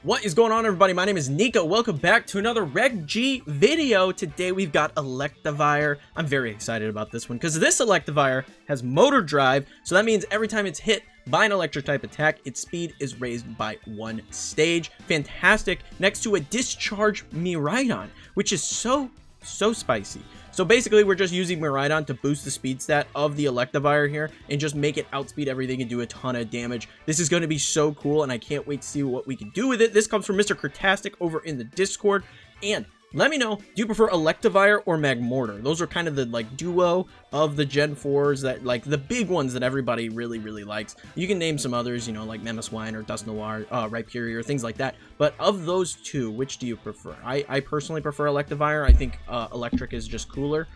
What is going on, everybody? My name is Kneeckoh. Welcome back to another Reg G video. Today we've got Electivire. I'm very excited about this one because this Electivire has motor drive, so that means every time it's hit by an electric type attack, its speed is raised by 1 stage. Fantastic. Next to a Discharge Miraidon, which is so spicy. So basically, we're just using Miraidon to boost the speed stat of the Electivire here and just make it outspeed everything and do a ton of damage. This is going to be so cool, and I can't wait to see what we can do with it. This comes from Mr. Critastic over in the Discord. And let me know, do you prefer Electivire or Magmortar? Those are kind of the duo of the Gen 4s that the big ones that everybody really likes. You can name some others, you know, like Mamoswine or Dust Noir, Rhyperior, or things like that. But of those two, which do you prefer? I personally prefer Electivire. I think electric is just cooler.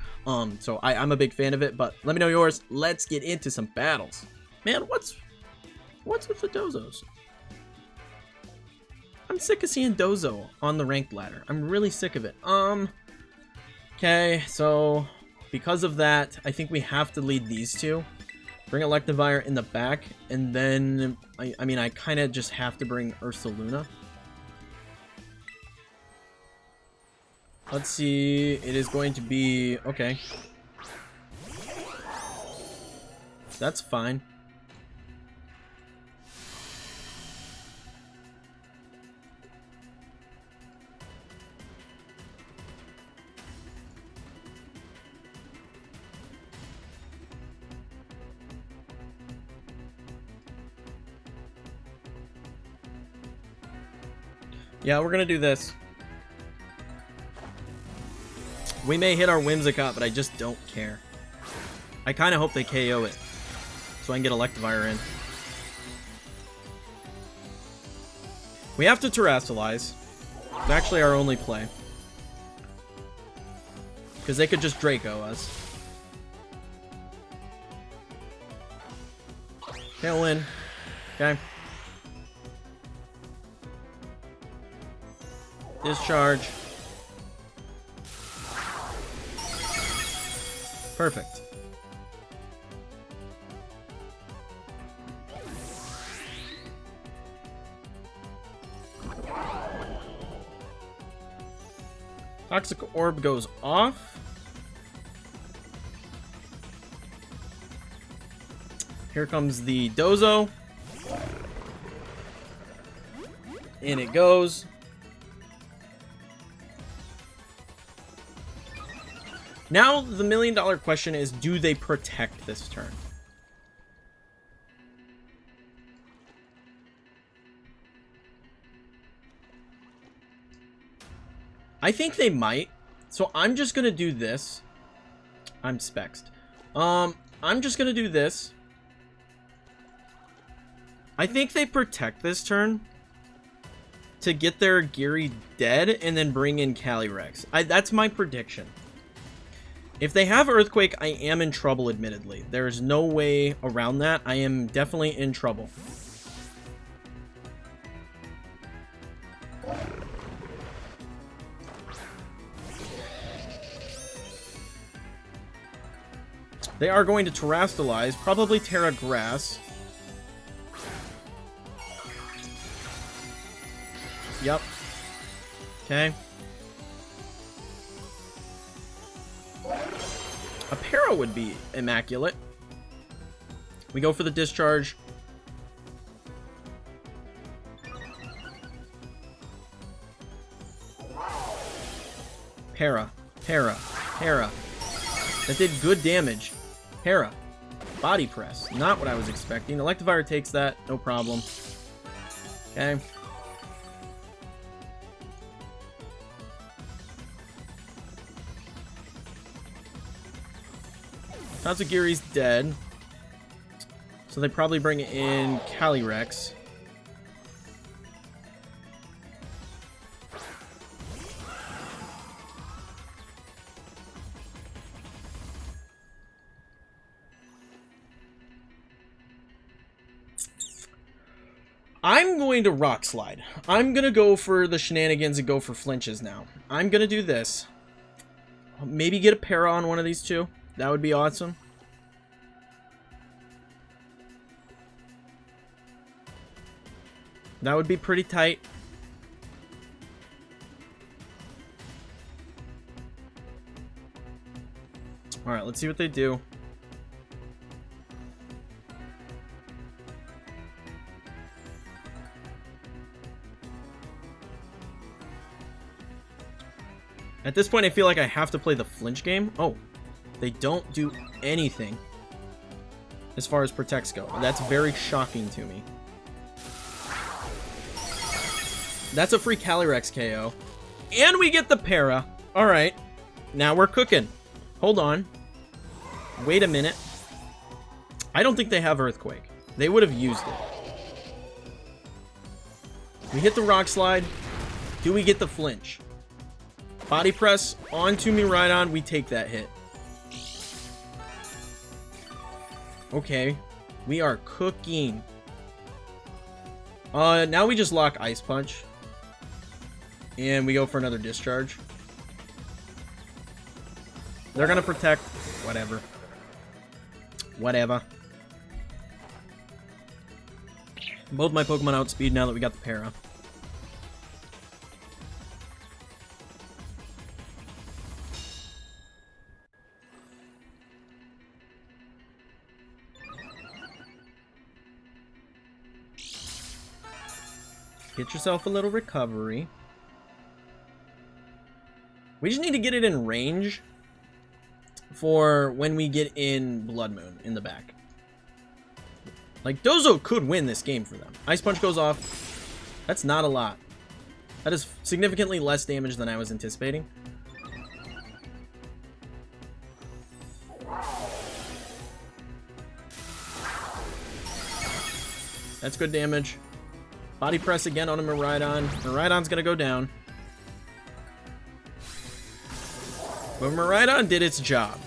So I'm a big fan of it, but let me know yours. Let's get into some battles. Man, what's with the Dozos? I'm sick of seeing Dozo on the ranked ladder. I'm really sick of it. Okay, so because of that, I think we have to lead these two. Bring Electivire in the back, and then, I mean, I kind of just have to bring Ursaluna. Let's see, it is going to be, okay. That's fine. Yeah, we're gonna do this. We may hit our Whimsicott, but I just don't care. I kind of hope they KO it, so I can get Electivire in. We have to Terrasilize. It's actually our only play. Because they could just Draco us. Tailwind. Okay. Discharge. Perfect. Toxic Orb goes off. Here comes the Dozo. In it goes. Now, the million-dollar question is, do they protect this turn? I think they might. So I'm just going to do this. I'm spexed. I'm just going to do this. I think they protect this turn to get their Geary dead and then bring in Calyrex. That's my prediction. If they have Earthquake, I am in trouble, admittedly. There is no way around that. I am definitely in trouble. They are going to Terrasilize, probably Tera Grass. Yep. Okay. A Para would be immaculate. We go for the Discharge. Para. That did good damage. Para. Body Press. Not what I was expecting. Electivire takes that. No problem. Okay. Tatsugiri's dead. So they probably bring in Calyrex. I'm going to Rock Slide. I'm going to go for the shenanigans and go for flinches now. I'm going to do this. Maybe get a Para on one of these two. That would be awesome. That would be pretty tight. Alright, let's see what they do. At this point, I feel like I have to play the flinch game. Oh, they don't do anything as far as protects go. That's very shocking to me. That's a free Calyrex KO. And we get the para. Alright, now we're cooking. Hold on. Wait a minute. I don't think they have Earthquake. They would have used it. We hit the Rock Slide. Do we get the flinch? Body press onto Miraidon. We take that hit. Okay. We are cooking. Now we just lock Ice Punch. And we go for another Discharge. They're gonna protect. Whatever. Whatever. Both my Pokemon outspeed now that we got the para. Get yourself a little recovery. We just need to get it in range for when we get in Blood Moon in the back. Like, Dozo could win this game for them. Ice Punch goes off. That's not a lot. That is significantly less damage than I was anticipating. That's good damage. Body press again on a Miraidon. Miraidon's gonna go down. But Miraidon did its job.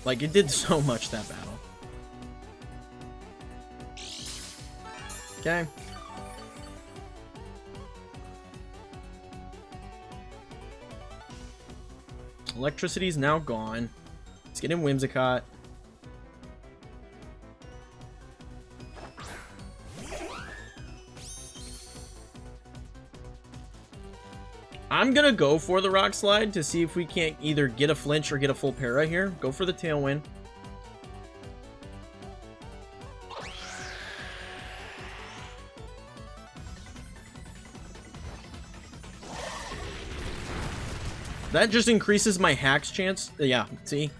Like, it did so much that battle. Okay. Electricity's now gone. Let's get in Whimsicott. I'm gonna go for the Rock Slide to see if we can't either get a flinch or get a full para here. Go for the Tailwind. That just increases my hacks chance. Yeah, see?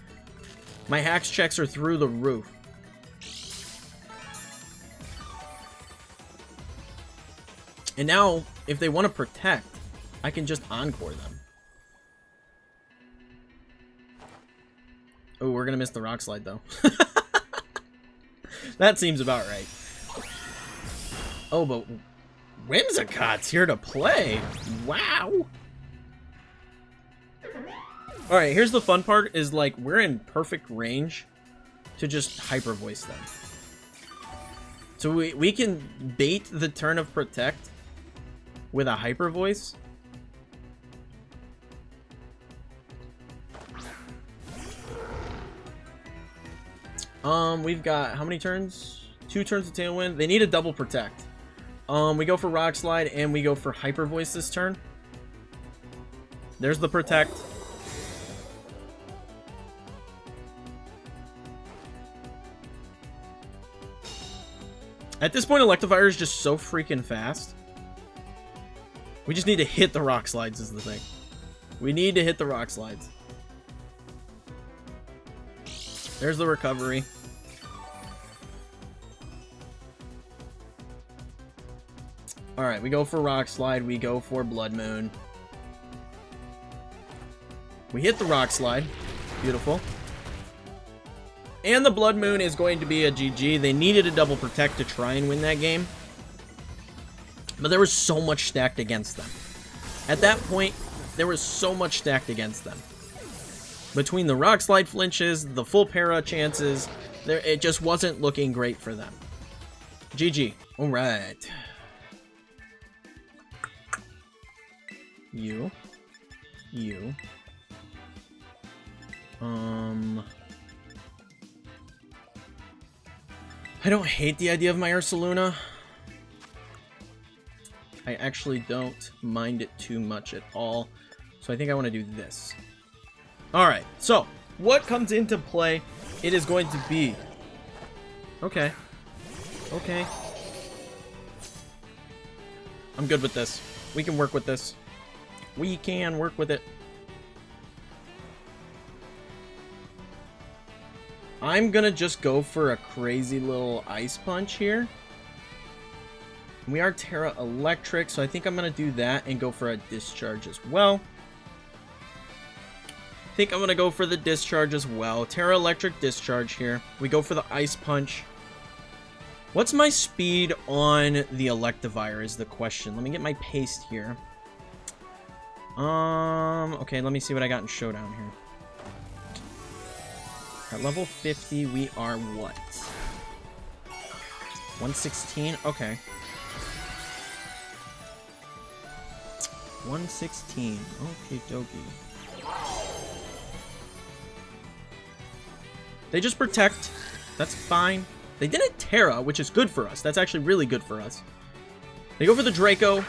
My hacks checks are through the roof. And now, if they want to protect, I can just Encore them. Oh, we're gonna miss the Rock Slide, though. That seems about right. Oh, but Whimsicott's here to play. Wow. Alright, here's the fun part, is like, we're in perfect range to just Hyper Voice them. So we can bait the turn of Protect with a Hyper Voice. We've got how many turns? 2 turns of Tailwind. They need a double Protect. We go for Rock Slide and we go for Hyper Voice this turn. There's the Protect. At this point, Electivire is just so freaking fast. We just need to hit the Rock Slides is the thing. We need to hit the Rock Slides. There's the recovery. Alright, we go for Rock Slide. We go for Blood Moon. We hit the Rock Slide. Beautiful. And the Blood Moon is going to be a GG. They needed a double Protect to try and win that game. But there was so much stacked against them. At that point, there was so much stacked against them. Between the Rock Slide flinches, the full para chances, it just wasn't looking great for them. GG. Alright. You. I don't hate the idea of my Ursaluna. I actually don't mind it too much at all. So I think I want to do this. Alright, so what comes into play, it is going to be. Okay. Okay. I'm good with this. We can work with this. We can work with it. I'm gonna just go for a crazy little ice punch here. We are Tera Electric, so I think I'm gonna do that and go for a discharge as well. I think I'm gonna go for the discharge as well. Tera Electric discharge here. We go for the ice punch. What's my speed on the Electivire is the question. Let me get my paste here. Okay, let me see what I got in Showdown here. At level 50, we are what? 116? Okay. 116. Okie dokie. They just protect. That's fine. They didn't Tera, which is good for us. That's actually really good for us. They go for the Draco.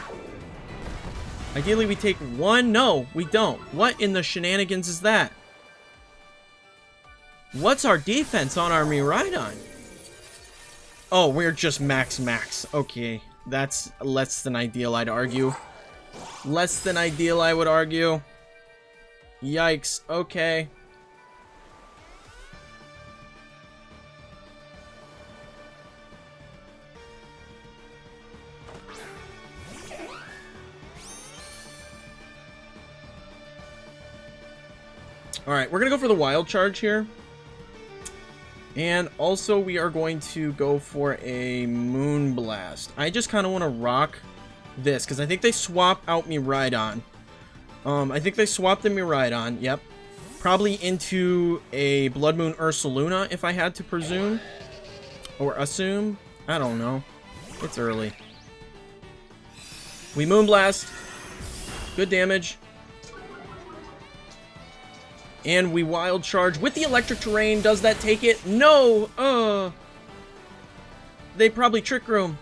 Ideally, we take one. No, we don't. What in the shenanigans is that? What's our defense on our Miraidon? Oh, we're just max. Okay, that's less than ideal, I'd argue. Less than ideal, I would argue. Yikes. Okay. Alright, we're going to go for the Wild Charge here. And also we are going to go for a Moon Blast. I just kind of want to rock this because I think they swap out Miraidon. I think they swapped the Miraidon, yep. Probably into a Blood Moon Ursaluna if I had to presume. Or assume. I don't know. It's early. We Moon Blast. Good damage. And we Wild Charge with the electric terrain. Does that take it? No! They probably Trick Room.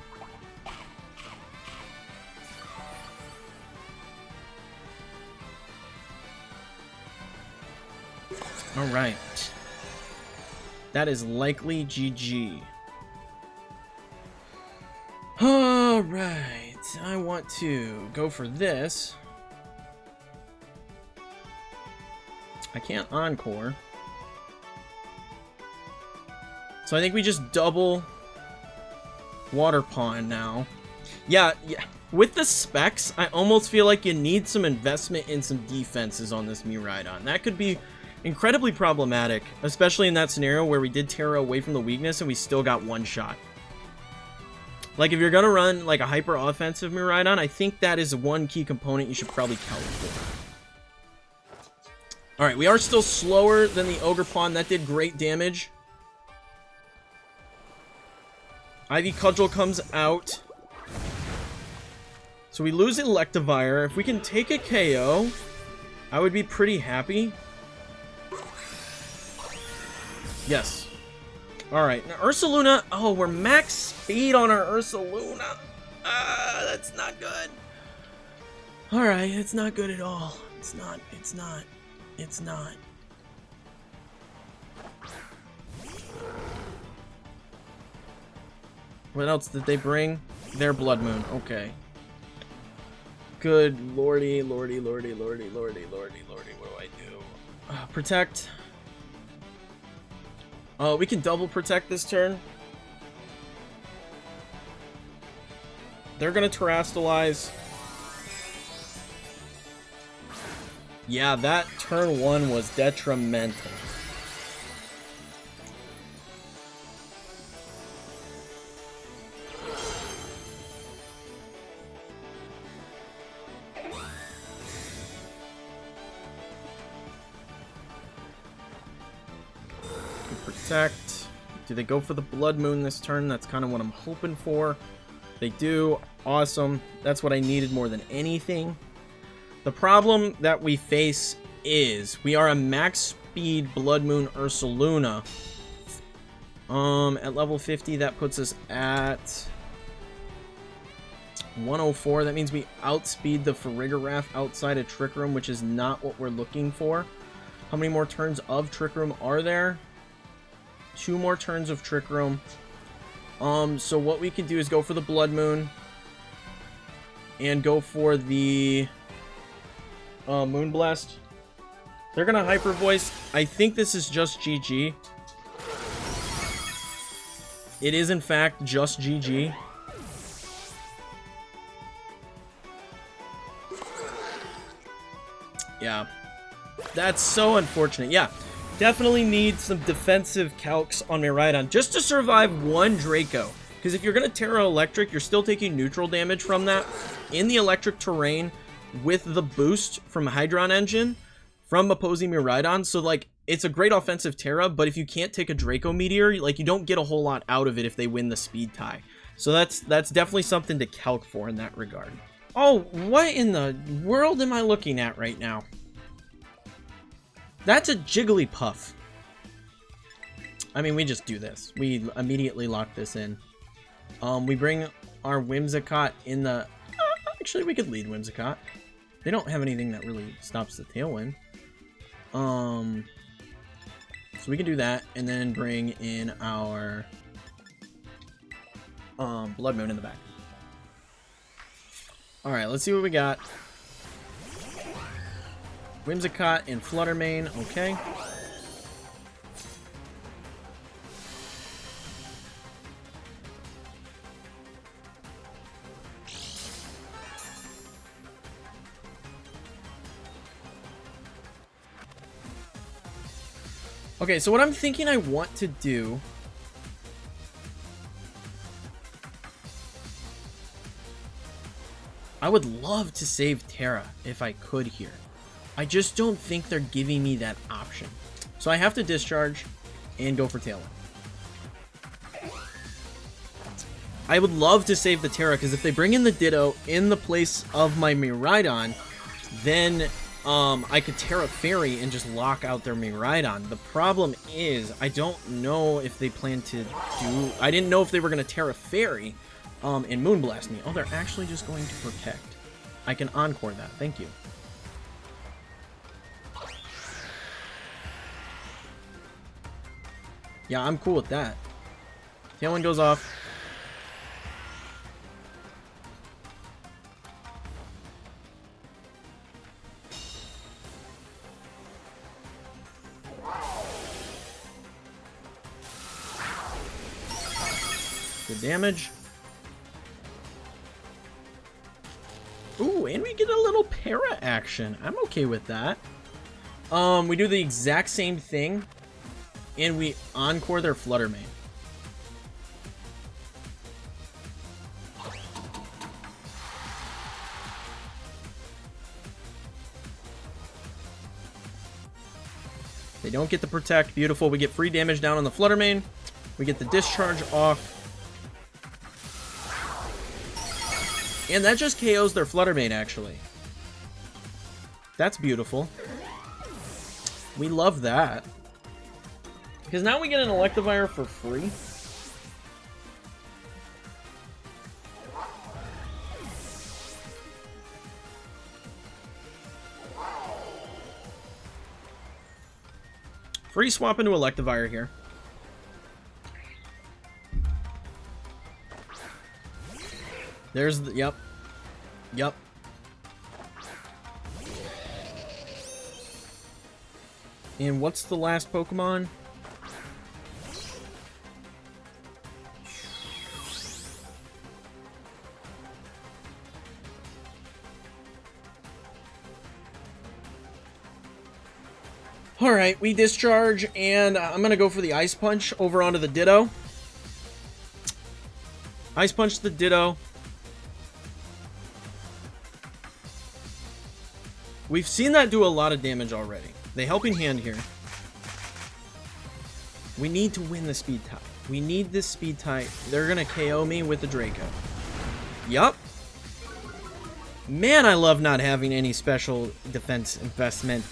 Alright. That is likely GG. Alright. I want to go for this. I can't Encore. So I think we just double Water Pond now. Yeah. With the specs, I almost feel like you need some investment in some defenses on this Miraidon. That could be incredibly problematic, especially in that scenario where we did Tera away from the weakness and we still got one shot. Like, if you're going to run, like, a hyper-offensive Miraidon, I think that is one key component you should probably count for. Alright, we are still slower than the Ogre Pawn. That did great damage. Ivy Cudgel comes out. So we lose Electivire. If we can take a KO, I would be pretty happy. Yes. Alright, now Ursaluna. Oh, we're max speed on our Ursaluna. That's not good. Alright, it's not good at all. It's not. What else did they bring? Their Blood Moon. Okay. Good lordy. What do I do? Protect. Oh, we can double protect this turn. They're gonna Terastalize. Yeah, that turn 1 was detrimental. Protect. Do they go for the Blood Moon this turn? That's kind of what I'm hoping for. They do. Awesome. That's what I needed more than anything. The problem that we face is we are a max speed Blood Moon Ursaluna. At level 50, that puts us at 104. That means we outspeed the Farigiraf outside of Trick Room, which is not what we're looking for. How many more turns of Trick Room are there? 2 more turns of Trick Room. So what we can do is go for the Blood Moon. And go for the Moon Blast. They're gonna Hyper Voice. I think this is just GG. It is in fact just GG. Yeah. That's so unfortunate. Yeah. Definitely need some defensive calcs on Miraidon just to survive one Draco. Because if you're going to Tera Electric, you're still taking neutral damage from that in the electric terrain with the boost from Hadron engine from opposing Miraidon. So, like, it's a great offensive Tera, but if you can't take a Draco Meteor, like, you don't get a whole lot out of it if they win the speed tie. So that's definitely something to calc for in that regard. Oh, what in the world am I looking at right now? That's a Jigglypuff. I mean, we just do this. We immediately lock this in. We bring our Whimsicott in the... actually, we could lead Whimsicott. They don't have anything that really stops the Tailwind. So we can do that, and then bring in our Blood Moon in the back. Alright, let's see what we got. Whimsicott and Fluttermane, okay. Okay, so what I'm thinking I want to do... I would love to save Tera if I could here. I just don't think they're giving me that option. So I have to discharge and go for Tailwind. I would love to save the Tera, because if they bring in the Ditto in the place of my Miraidon, then I could Tera Fairy and just lock out their Miraidon. The problem is, I don't know if they plan to do... I didn't know if they were going to Tera Fairy and Moonblast me. Oh, they're actually just going to Protect. I can Encore that. Thank you. Yeah, I'm cool with that. Tailwind goes off. Good damage. Ooh, and we get a little para action. I'm okay with that. We do the exact same thing. And we Encore their Fluttermane. They don't get the Protect. Beautiful. We get free damage down on the Fluttermane. We get the Discharge off. And that just KOs their Fluttermane, actually. That's beautiful. We love that. Because now we get an Electivire for free. Free swap into Electivire here. There's the... Yep. Yep. And what's the last Pokemon? Alright, we discharge, and I'm going to go for the Ice Punch over onto the Ditto. Ice Punch the Ditto. We've seen that do a lot of damage already. The Helping Hand here. We need to win the speed tie. We need this speed tie. They're going to KO me with the Draco. Yup. Man, I love not having any special defense investment.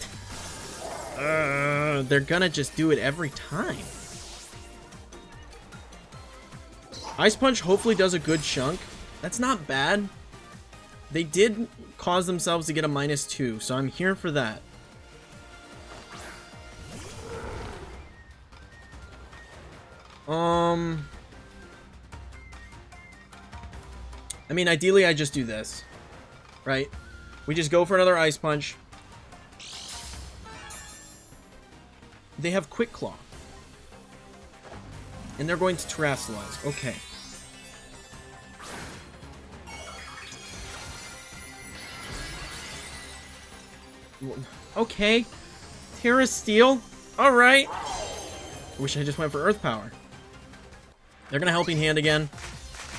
They're gonna just do it every time. Ice Punch hopefully does a good chunk. That's not bad. They did cause themselves to get a -2, so I'm here for that. I mean, ideally, I just do this, right? We just go for another Ice Punch. They have Quick Claw. And they're going to Terastallize. Okay. Okay. Tera Steel. Alright. Wish I just went for Earth Power. They're going to Helping Hand again.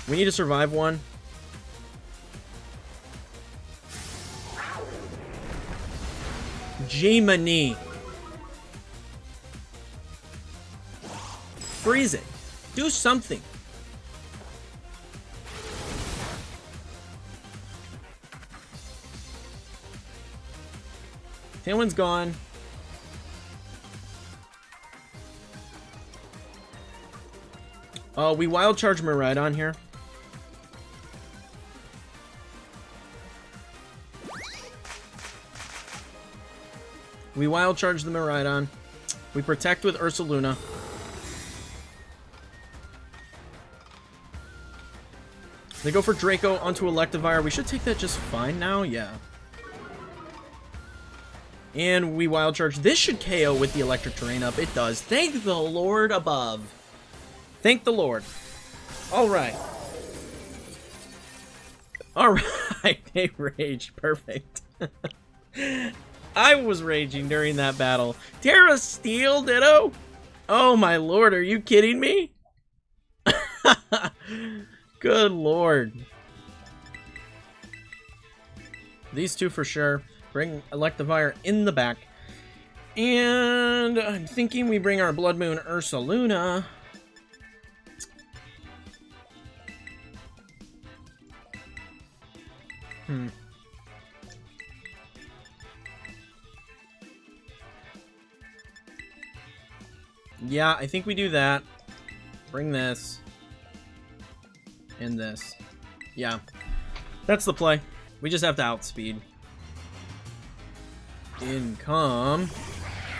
We need to survive one. G-Mani. Freeze it. Do something. Tailwind's gone. We Wild Charge Miraidon here. We Wild Charge the Miraidon. We Protect with Ursaluna. They go for Draco onto Electivire. We should take that just fine now. Yeah. And we Wild Charge. This should KO with the Electric Terrain up. It does. Thank the Lord above. Thank the Lord. Alright. Alright. They raged. Perfect. I was raging during that battle. Tera Steel, Ditto? Oh my lord, are you kidding me? Good lord. These two for sure. Bring Electivire in the back. And I'm thinking we bring our Blood Moon Ursaluna. Yeah, I think we do that. Bring this. And this. Yeah. That's the play. We just have to outspeed. In come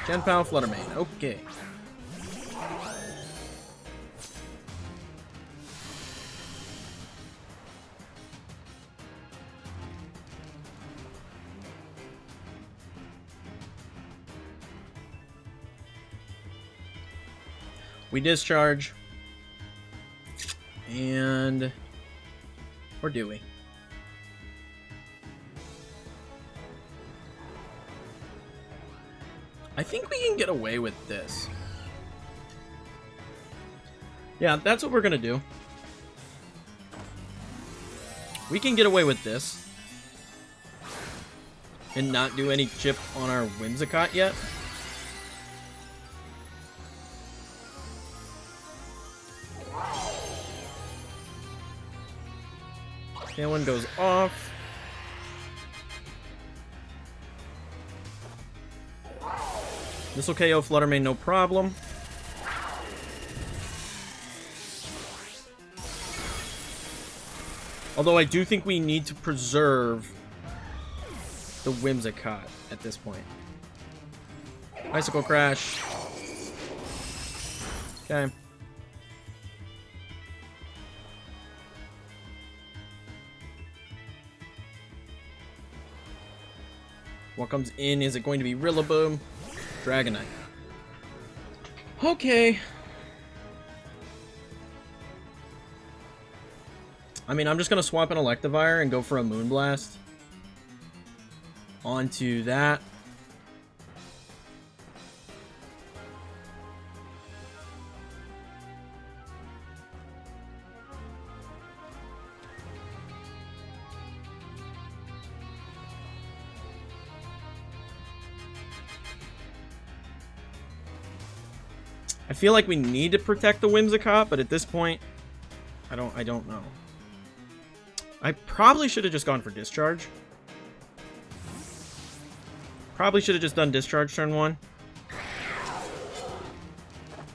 Genpow Fluttermane. Okay. We discharge. And... or do we? I think we can get away with this. Yeah, that's what we're gonna do. We can get away with this. And not do any chip on our Whimsicott yet. That one goes off. This will KO Fluttermane, no problem. Although I do think we need to preserve the Whimsicott at this point. Icicle Crash. Okay. What comes in? Is it going to be Rillaboom? Dragonite. Okay. I mean, I'm just going to swap an Electivire and go for a Moonblast. Onto that. I feel like we need to protect the Whimsicott, but at this point, I don't know. I probably should have just gone for Discharge. Probably should have just done Discharge turn 1.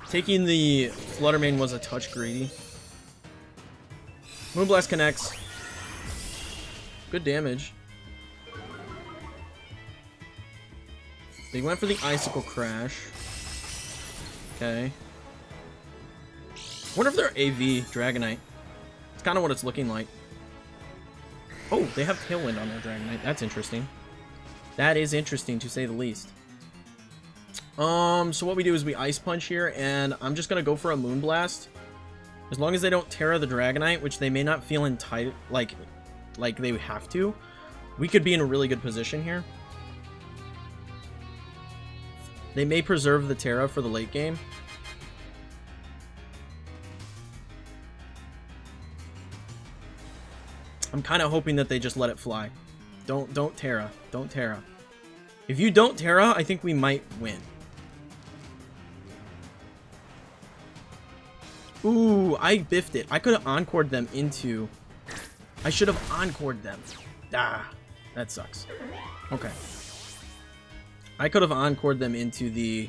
Taking the Fluttermane was a touch greedy. Moonblast connects. Good damage. They went for the Icicle Crash. Okay. wonder if they're AV Dragonite. It's kind of what it's looking like. Oh, they have Tailwind on their Dragonite. That's interesting. That is interesting, to say the least. So what we do is we Ice Punch here, and I'm just going to go for a Moonblast. As long as they don't Tera the Dragonite, which they may not feel entitled, like they have to, we could be in a really good position here. They may preserve the Tera for the late game. I'm kind of hoping that they just let it fly. Don't Tera. Don't Tera. If you don't Tera, I think we might win. Ooh, I biffed it. I could have encored them into... I should have encored them. Ah, that sucks. Okay. I could have encored them into the...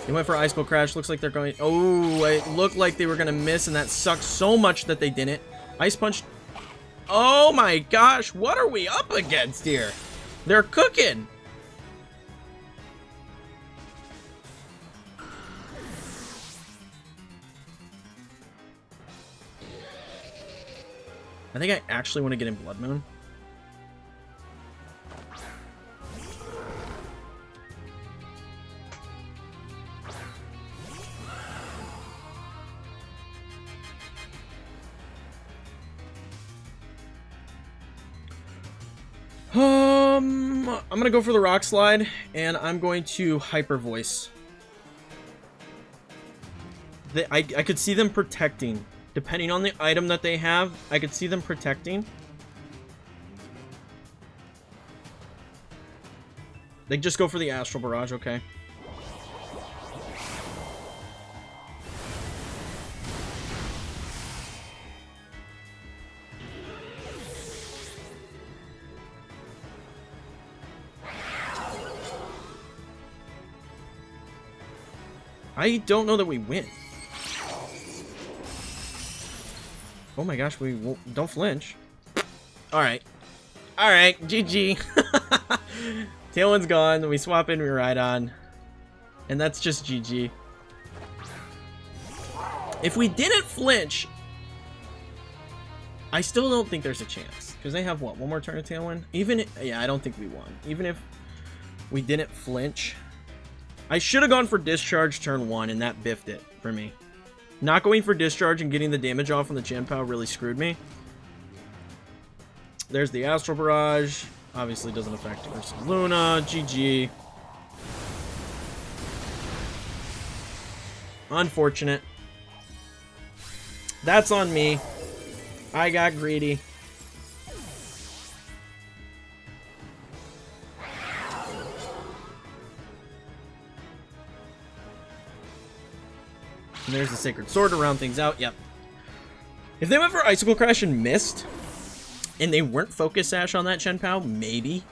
They went for Ice Cold Crash. Looks like they're going... Oh, it looked like they were going to miss, and that sucked so much that they didn't. Ice Punch... Oh my gosh, what are we up against here? They're cooking. I think I actually want to get in Blood Moon. I'm gonna go for the Rock Slide, and I'm going to Hyper Voice. I could see them protecting. Depending on the item that they have, I could see them protecting. They just go for the Astral Barrage, okay. I don't know that we win. Oh my gosh, we won't, don't flinch. Alright. Alright, GG. Tailwind's gone, we swap in Miraidon. And that's just GG. If we didn't flinch, I still don't think there's a chance. Because they have, what, one more turn of Tailwind? Yeah, I don't think we won. Even if we didn't flinch. I should have gone for Discharge turn 1, and that biffed it for me. Not going for Discharge and getting the damage off on the Chien-Pao really screwed me. There's the Astral Barrage. Obviously doesn't affect Ursaluna. GG. Unfortunate. That's on me. I got greedy. And there's the Sacred Sword to round things out. Yep. If they went for Icicle Crash and missed, and they weren't Focus Sash on that Chien-Pao, maybe.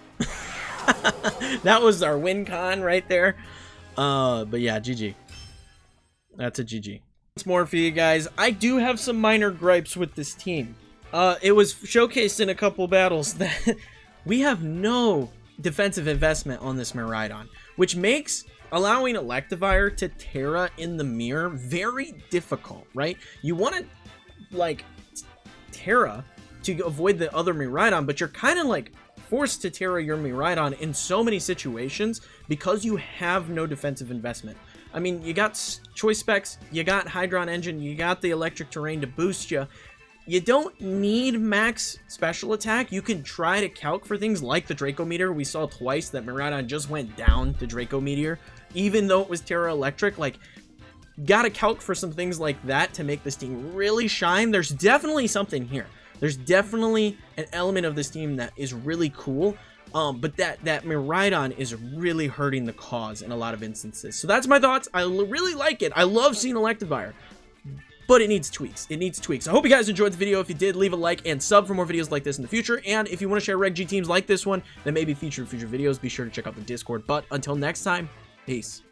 That was our win con right there. But yeah, GG. That's a GG. Once more for you guys. I do have some minor gripes with this team. It was showcased in a couple battles that we have no defensive investment on this Miraidon, which makes allowing Electivire to Tera in the mirror very difficult, right? You want to, like, Tera to avoid the other Miraidon, but you're kind of, like, forced to Tera your Miraidon in so many situations because you have no defensive investment. I mean, you got Choice Specs, you got Hadron Engine, you got the Electric Terrain to boost you. You don't need max special attack. You can try to calc for things like the Draco Meteor. We saw twice that Miraidon just went down to Draco Meteor, even though it was Tera Electric. Like, gotta calc for some things like that to make this team really shine. There's definitely something here. There's definitely an element of this team that is really cool. But that Miraidon is really hurting the cause in a lot of instances. So that's my thoughts. I really like it. I love seeing Electivire, but it needs tweaks. It needs tweaks. I hope you guys enjoyed the video. If you did, leave a like and sub for more videos like this in the future. And if you want to share Reg G teams like this one that may be featured in future videos, be sure to check out the Discord. But until next time, peace.